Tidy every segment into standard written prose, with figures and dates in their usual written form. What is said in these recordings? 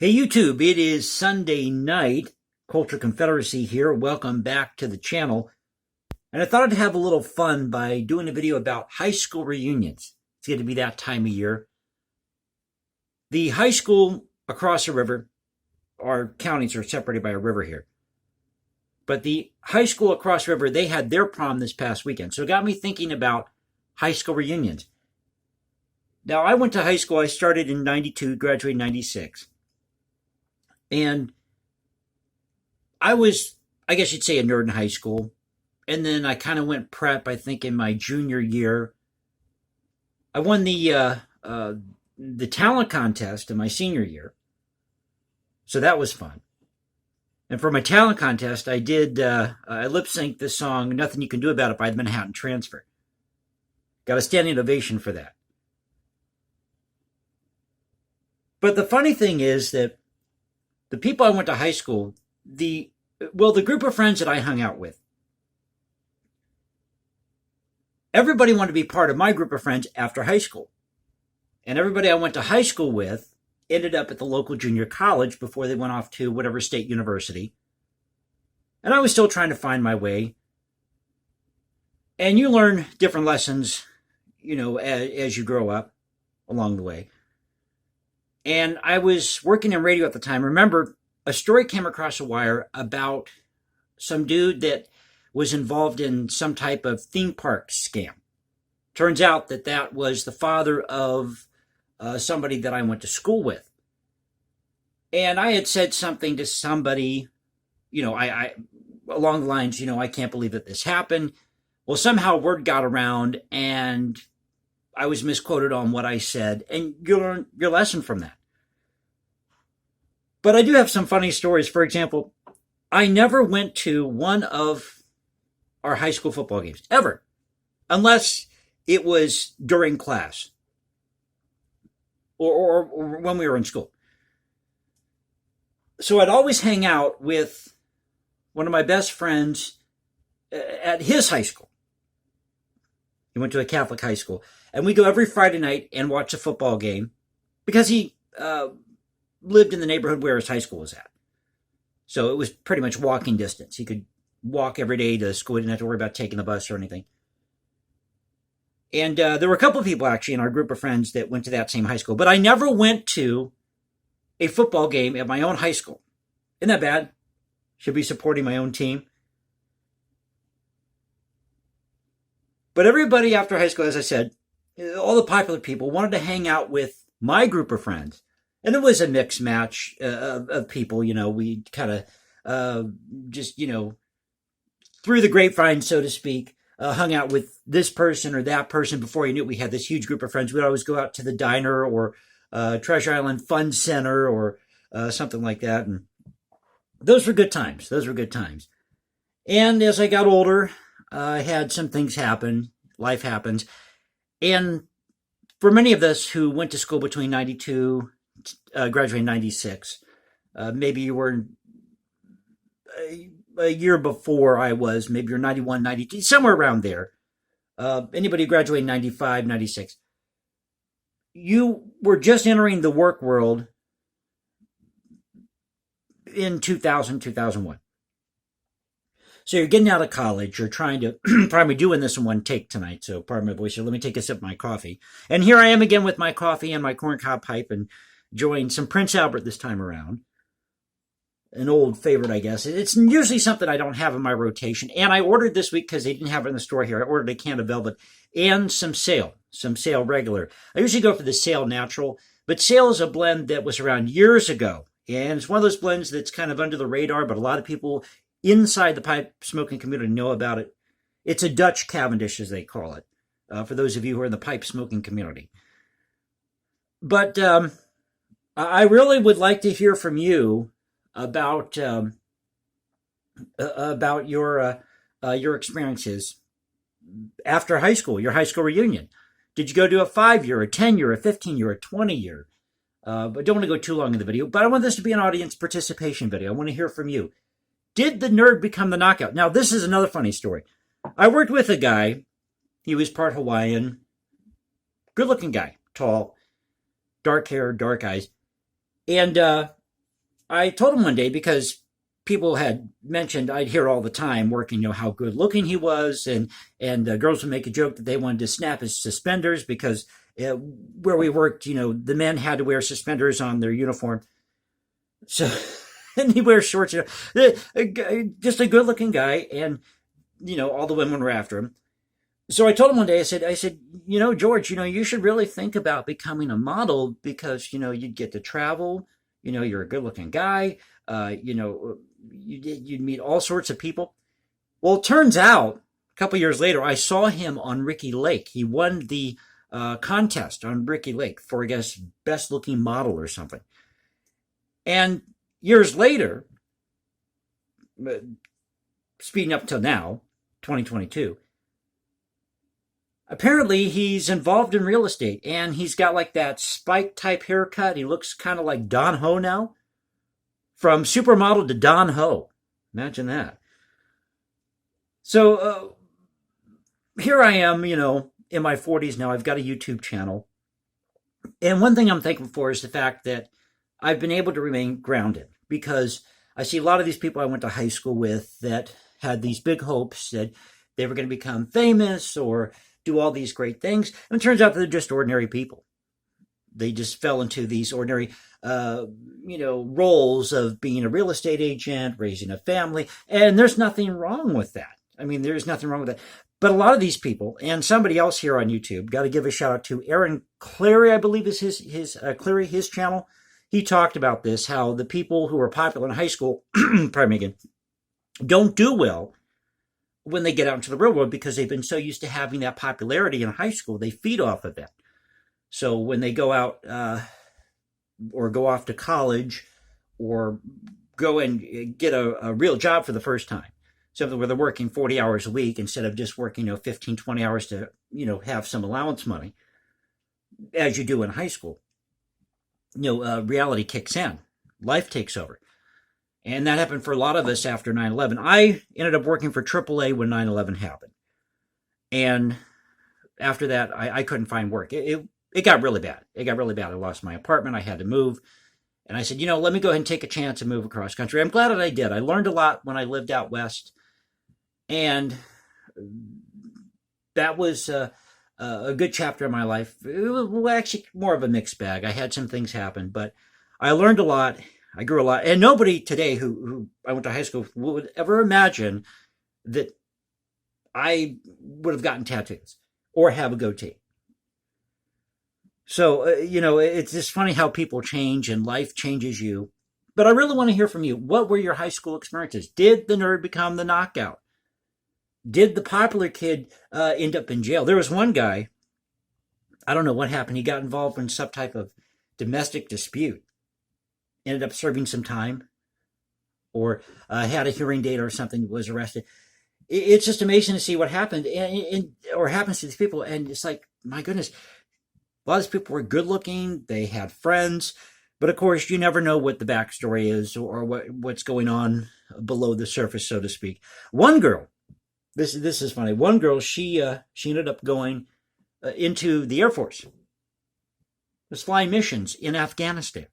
Hey YouTube, it is Sunday night. Culture Confederacy here. Welcome back to the channel. And I thought I'd have a little fun by doing a video about high school reunions. It's going to be that time of year. The high school across the river, our counties are separated by a river here. But the high school across the river, they had their prom this past weekend. So it got me thinking about high school reunions. Now, I went to high school. I started in 92, graduated in 96. And I was, I guess you'd say, a nerd in high school. And then I kind of went prep, I think, in my junior year. I won the talent contest in my senior year. So that was fun. And for my talent contest, I lip-synced this song, Nothing You Can Do About It by the Manhattan Transfer. Got a standing ovation for that. But the funny thing is that the people I went to high school, the group of friends that I hung out with, everybody wanted to be part of my group of friends after high school. And everybody I went to high school with ended up at the local junior college before they went off to whatever state university. And I was still trying to find my way. And you learn different lessons, as you grow up along the way. And I was working in radio at the time. Remember, a story came across the wire about some dude that was involved in some type of theme park scam. Turns out that was the father of somebody that I went to school with. And I had said something to somebody, I along the lines, I can't believe that this happened. Well, somehow word got around and I was misquoted on what I said, and you learn your lesson from that. But I do have some funny stories. For example, I never went to one of our high school football games, ever, unless it was during class or when we were in school. So I'd always hang out with one of my best friends at his high school. He went to a Catholic high school. And we go every Friday night and watch a football game because he lived in the neighborhood where his high school was at. So it was pretty much walking distance. He could walk every day to school. He didn't have to worry about taking the bus or anything. And there were a couple of people actually in our group of friends that went to that same high school. But I never went to a football game at my own high school. Isn't that bad? Should be supporting my own team. But everybody after high school, as I said, all the popular people wanted to hang out with my group of friends. And it was a mixed match of people, we kind of just, through the grapevine, so to speak, hung out with this person or that person. Before you knew it, we had this huge group of friends. We'd always go out to the diner or Treasure Island Fun Center or something like that. And those were good times. And as I got older, I had some things happen. Life happens. And for many of us who went to school between 92, graduating 96, maybe you were a year before I was, maybe you're 91, 92, somewhere around there. Anybody graduating 95, 96. You were just entering the work world in 2000, 2001. So you're getting out of college, you're trying to, probably doing this in one take tonight, so pardon my voice here, let me take a sip of my coffee. And here I am again with my coffee and my corncob pipe and enjoying some Prince Albert this time around. An old favorite, I guess. It's usually something I don't have in my rotation. And I ordered this week because they didn't have it in the store here. I ordered a can of Velvet and some Sail regular. I usually go for the Sail Natural, but Sail is a blend that was around years ago. And it's one of those blends that's kind of under the radar, but a lot of people inside the pipe smoking community know about it. It's a Dutch Cavendish, as they call it, for those of you who are in the pipe smoking community. But I really would like to hear from you about your experiences after high school, your high school reunion. Did you go to a 5-year, a 10-year, a 15-year, a 20-year? But don't want to go too long in the video. But I want this to be an audience participation video. I want to hear from you. Did the nerd become the knockout? Now, this is another funny story. I worked with a guy. He was part Hawaiian. Good-looking guy. Tall. Dark hair, dark eyes. And I told him one day because people had mentioned I'd hear all the time working, how good looking he was, and girls would make a joke that they wanted to snap his suspenders because where we worked, the men had to wear suspenders on their uniform. So, and he wears shorts. Just a good looking guy, and all the women were after him. So I told him one day, I said, George, you should really think about becoming a model because, you'd get to travel, you're a good looking guy, you'd meet all sorts of people. Well, it turns out a couple years later, I saw him on Ricky Lake. He won the contest on Ricky Lake for, I guess, best looking model or something. And years later, speeding up till now, 2022, apparently he's involved in real estate and he's got like that spike type haircut. He looks kind of like Don Ho now. From supermodel to Don Ho. Imagine that. So here I am, in my 40s now. I've got a YouTube channel. And one thing I'm thankful for is the fact that I've been able to remain grounded because I see a lot of these people I went to high school with that had these big hopes that they were going to become famous or do all these great things. And it turns out that they're just ordinary people. They just fell into these ordinary, roles of being a real estate agent, raising a family. And there's nothing wrong with that. I mean, there's nothing wrong with that. But a lot of these people, and somebody else here on YouTube, got to give a shout out to Aaron Clary, I believe is his channel. He talked about this, how the people who are popular in high school, pardon me again, don't do well when they get out into the real world because they've been so used to having that popularity in high school. They feed off of that. So when they go out or go off to college or go and get a real job for the first time, something where they're working 40 hours a week instead of just working 15, 20 hours to have some allowance money, as you do in high school, reality kicks in. Life takes over. And that happened for a lot of us after 9/11. I ended up working for AAA when 9/11 happened. And after that, I couldn't find work. It got really bad. It got really bad. I lost my apartment. I had to move. And I said, let me go ahead and take a chance and move across country. I'm glad that I did. I learned a lot when I lived out west. And that was a good chapter of my life. It was actually more of a mixed bag. I had some things happen, but I learned a lot. I grew a lot. And nobody today who I went to high school would ever imagine that I would have gotten tattoos or have a goatee. So, it's just funny how people change and life changes you. But I really want to hear from you. What were your high school experiences? Did the nerd become the knockout? Did the popular kid end up in jail? There was one guy, I don't know what happened. He got involved in some type of domestic dispute. Ended up serving some time or had a hearing date or something, was arrested. It's just amazing to see what happened or happens to these people. And it's like, my goodness, a lot of these people were good looking. They had friends. But of course, you never know what the backstory is or what's going on below the surface, so to speak. One girl, this is funny. One girl, she ended up going into the Air Force. Was flying missions in Afghanistan.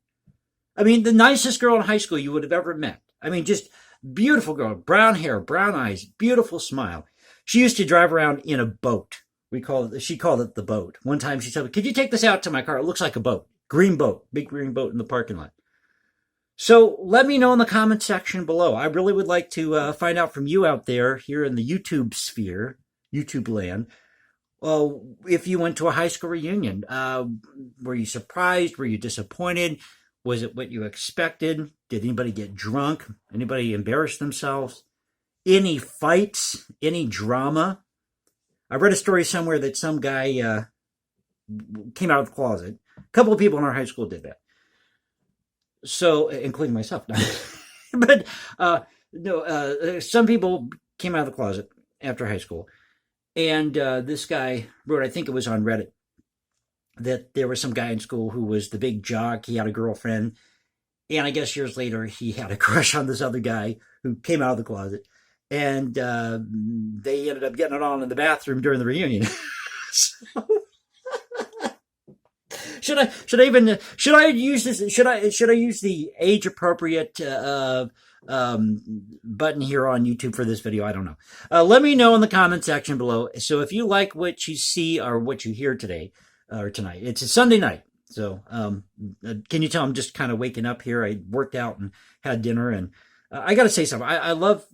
I mean, the nicest girl in high school you would have ever met. I mean, just beautiful girl, brown hair, brown eyes, beautiful smile. She used to drive around in a boat. She called it the boat. One time she said, "Could you take this out to my car? It looks like a boat. Green boat, big green boat in the parking lot." So let me know in the comment section below. I really would like to find out from you out there here in the YouTube sphere, YouTube land. If you went to a high school reunion, were you surprised? Were you disappointed? Was it what you expected? Did anybody get drunk? Anybody embarrass themselves? Any fights? Any drama? I read a story somewhere that some guy came out of the closet. A couple of people in our high school did that. So, including myself. But, some people came out of the closet after high school. And this guy wrote, I think it was on Reddit, that there was some guy in school who was the big jock. He had a girlfriend. And I guess years later, he had a crush on this other guy who came out of the closet. And they ended up getting it on in the bathroom during the reunion. So, should I use this? Should I use the age appropriate button here on YouTube for this video? I don't know. Let me know in the comment section below. So if you like what you see or what you hear today or tonight, it's a Sunday night. So can you tell I'm just kind of waking up here? I worked out and had dinner, and I got to say something. I love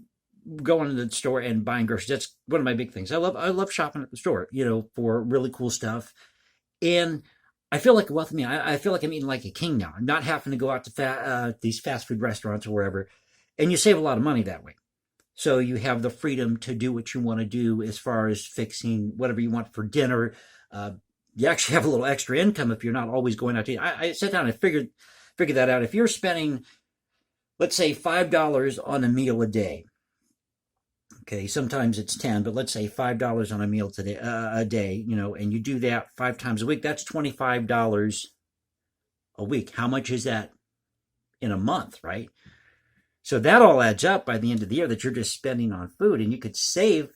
going to the store and buying groceries. That's one of my big things. I love shopping at the store, for really cool stuff. And I feel like, well, I feel like I'm eating like a king now. I'm not having to go out to these fast food restaurants or wherever. And you save a lot of money that way. So you have the freedom to do what you want to do as far as fixing whatever you want for dinner. You actually have a little extra income if you're not always going out to eat. I sat down and figured that out. If you're spending, let's say, $5 on a meal a day, okay, sometimes it's 10, but let's say $5 on a meal today, a day, and you do that 5 times a week, that's $25 a week. How much is that in a month, right? So that all adds up by the end of the year that you're just spending on food, and you could save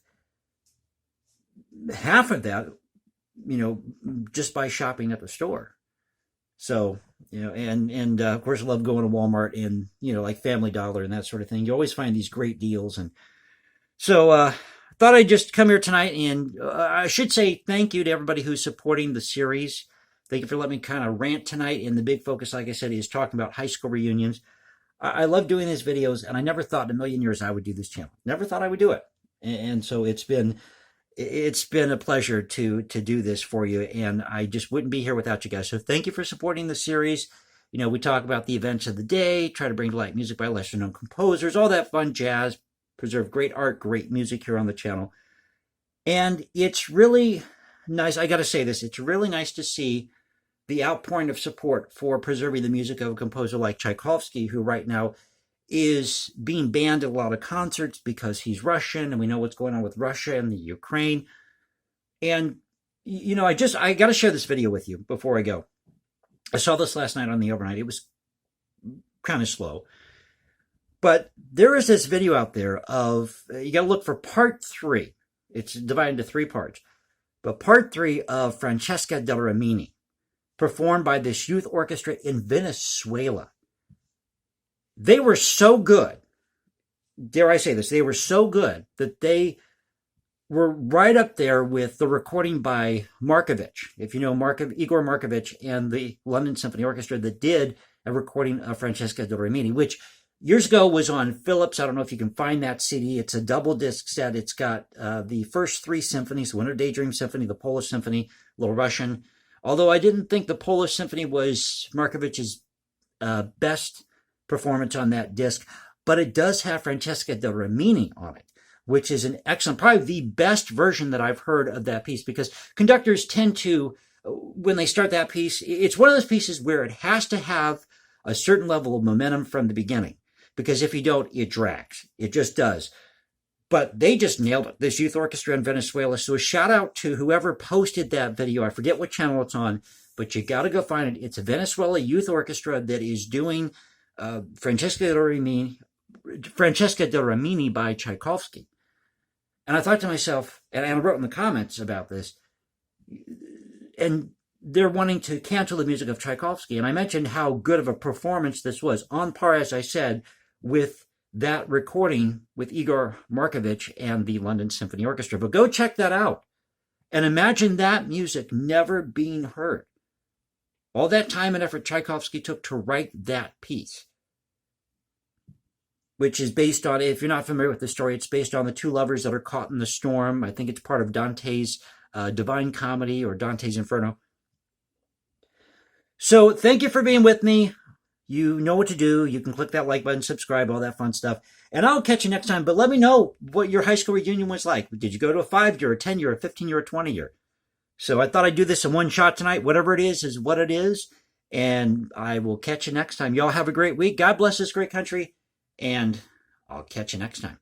half of that, just by shopping at the store. So, and of course I love going to Walmart and, like Family Dollar and that sort of thing. You always find these great deals. And so I thought I'd just come here tonight, and I should say thank you to everybody who's supporting the series. Thank you for letting me kind of rant tonight. And the big focus, like I said, is talking about high school reunions. I love doing these videos, and I never thought in a million years I would do this channel. Never thought I would do it. And so it's been a pleasure to do this for you, and I just wouldn't be here without you guys. So thank you for supporting the series. We talk about the events of the day, try to bring to light music by lesser-known composers, all that fun jazz, preserve great art, great music here on the channel. And it's really nice, I got to say this, it's really nice to see the outpouring of support for preserving the music of a composer like Tchaikovsky, who right now is being banned at a lot of concerts because he's Russian, and we know what's going on with Russia and the Ukraine. And, I got to share this video with you before I go. I saw this last night on the overnight. It was kind of slow. But there is this video out there of, you got to look for part 3. It's divided into 3 parts. But part 3 of Francesca del Rimini, performed by this youth orchestra in Venezuela. They were so good, dare I say this, they were so good that they were right up there with the recording by Markovich. If you know Igor Markovich and the London Symphony Orchestra that did a recording of Francesca del Rimini, which years ago was on Philips. I don't know if you can find that CD. It's a double disc set. It's got the first 3 symphonies, the Winter Daydream Symphony, the Polish Symphony, Little Russian. Although I didn't think the Polish Symphony was Markovich's best performance on that disc, but it does have Francesca del Rimini on it, which is an excellent, probably the best version that I've heard of that piece, because conductors tend to, when they start that piece, it's one of those pieces where it has to have a certain level of momentum from the beginning, because if you don't, it drags. It just does. But they just nailed it, this youth orchestra in Venezuela. So a shout out to whoever posted that video. I forget what channel it's on, but you got to go find it. It's a Venezuela youth orchestra that is doing Francesca del Rimini by Tchaikovsky. And I thought to myself, and I wrote in the comments about this, and they're wanting to cancel the music of Tchaikovsky. And I mentioned how good of a performance this was, on par, as I said, with that recording with Igor Markovich and the London Symphony Orchestra. But go check that out. And imagine that music never being heard. All that time and effort Tchaikovsky took to write that piece, which is based on, if you're not familiar with the story, it's based on the 2 lovers that are caught in the storm. I think it's part of Dante's Divine Comedy or Dante's Inferno. So thank you for being with me. You know what to do. You can click that like button, subscribe, all that fun stuff. And I'll catch you next time. But let me know what your high school reunion was like. Did you go to a 5-year, a 10-year, a 15-year, or 20-year? So I thought I'd do this in one shot tonight. Whatever it is what it is. And I will catch you next time. Y'all have a great week. God bless this great country. And I'll catch you next time.